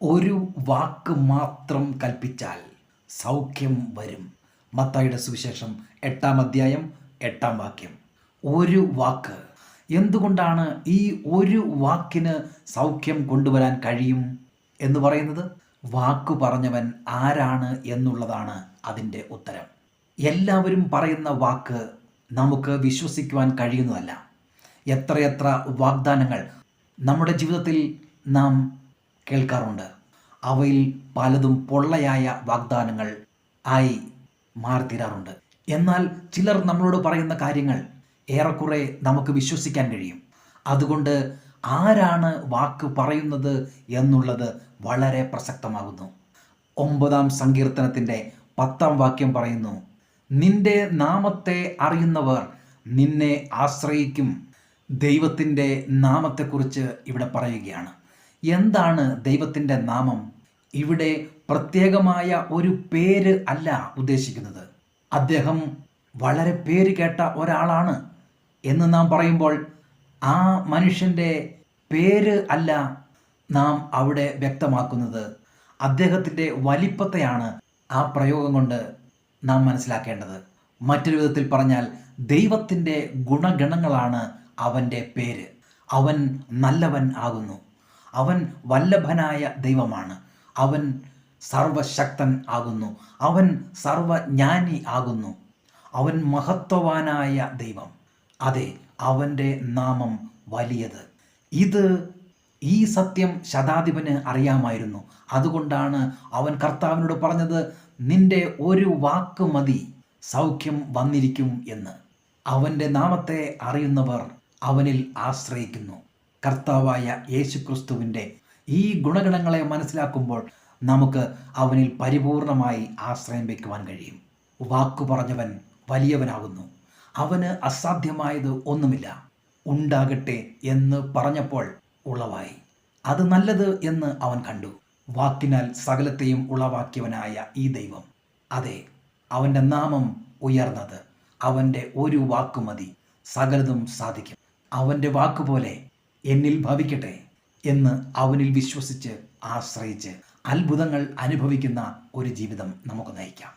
ഒരു വാക്ക് മാത്രം കൽപ്പിച്ചാൽ സൗഖ്യം വരും. മത്തായിയുടെ സുവിശേഷം 8-ാം അധ്യായം 8-ാം വാക്യം. ഒരു വാക്ക്. എന്തുകൊണ്ടാണ് ഈ ഒരു വാക്കിന് സൗഖ്യം കൊണ്ടുവരാൻ കഴിയും എന്ന് പറയുന്നത്? വാക്ക് പറഞ്ഞവൻ ആരാണ് എന്നുള്ളതാണ് അതിൻ്റെ ഉത്തരം. എല്ലാവരും പറയുന്ന വാക്ക് നമുക്ക് വിശ്വസിക്കുവാൻ കഴിയുന്നതല്ല. എത്രയെത്ര വാഗ്ദാനങ്ങൾ നമ്മുടെ ജീവിതത്തിൽ നാം കേൾക്കാറുണ്ട്. അവയിൽ പലതും പൊള്ളയായ വാഗ്ദാനങ്ങൾ ആയി മാറിത്തീരാറുണ്ട്. എന്നാൽ ചിലർ നമ്മളോട് പറയുന്ന കാര്യങ്ങൾ ഏറെക്കുറെ നമുക്ക് വിശ്വസിക്കാൻ കഴിയും. അതുകൊണ്ട് ആരാണ് വാക്ക് പറയുന്നത് എന്നുള്ളത് വളരെ പ്രസക്തമാകുന്നു. 9-ാം സങ്കീർത്തനത്തിൻ്റെ 10-ാം വാക്യം പറയുന്നു, നിന്റെ നാമത്തെ അറിയുന്നവർ നിന്നെ ആശ്രയിക്കും. ദൈവത്തിൻ്റെ നാമത്തെക്കുറിച്ച് ഇവിടെ പറയുകയാണ്. എന്താണ് ദൈവത്തിൻ്റെ നാമം? ഇവിടെ പ്രത്യേകമായ ഒരു പേര് അല്ല ഉദ്ദേശിക്കുന്നത്. അദ്ദേഹം വളരെ പേര് കേട്ട ഒരാളാണ് എന്ന് നാം പറയുമ്പോൾ ആ മനുഷ്യൻ്റെ പേര് അല്ല നാം അവിടെ വ്യക്തമാക്കുന്നത്. അദ്ദേഹത്തിൻ്റെ വലിപ്പത്തെയാണ് ആ പ്രയോഗം കൊണ്ട് നാം മനസ്സിലാക്കേണ്ടത്. മറ്റൊരു വിധത്തിൽ പറഞ്ഞാൽ ദൈവത്തിൻ്റെ ഗുണഗണങ്ങളാണ് അവൻ്റെ പേര്. അവൻ നല്ലവൻ ആകുന്നു. അവൻ വല്ലഭനായ ദൈവമാണ്. അവൻ സർവശക്തൻ ആകുന്നു. അവൻ സർവജ്ഞാനി ആകുന്നു. അവൻ മഹത്വവാനായ ദൈവം. അതെ, അവൻ്റെ നാമം വലിയത്. ഈ സത്യം ശതാധിപന് അറിയാമായിരുന്നു. അതുകൊണ്ടാണ് അവൻ കർത്താവിനോട് പറഞ്ഞത്, നിന്റെ ഒരു വാക്ക് മതി, സൗഖ്യം വന്നിരിക്കും എന്ന്. അവൻ്റെ നാമത്തെ അറിയുന്നവർ അവനിൽ ആശ്രയിക്കുന്നു. കർത്താവായ യേശുക്രിസ്തുവിൻ്റെ ഈ ഗുണഗണങ്ങളെ മനസ്സിലാക്കുമ്പോൾ നമുക്ക് അവനിൽ പരിപൂർണമായി ആശ്രയം വയ്ക്കുവാൻ കഴിയും. വാക്കു പറഞ്ഞവൻ വലിയവനാകുന്നു. അവന് അസാധ്യമായത് ഒന്നുമില്ല. ഉണ്ടാകട്ടെ എന്ന് പറഞ്ഞപ്പോൾ ഉളവായി. അത് നല്ലത് എന്ന് അവൻ കണ്ടു. വാക്കിനാൽ സകലത്തെയും ഉളവാക്കിയവനായ ഈ ദൈവം, അതെ, അവൻ്റെ നാമം ഉയർന്നത്. അവൻ്റെ ഒരു വാക്കു മതി, സകലതും സാധിക്കും. അവൻ്റെ വാക്കുപോലെ എന്നിൽ ഭവിക്കട്ടെ എന്ന് അവനിൽ വിശ്വസിച്ച് ആശ്രയിച്ച് അത്ഭുതങ്ങൾ അനുഭവിക്കുന്ന ഒരു ജീവിതം നമുക്ക് നയിക്കാം.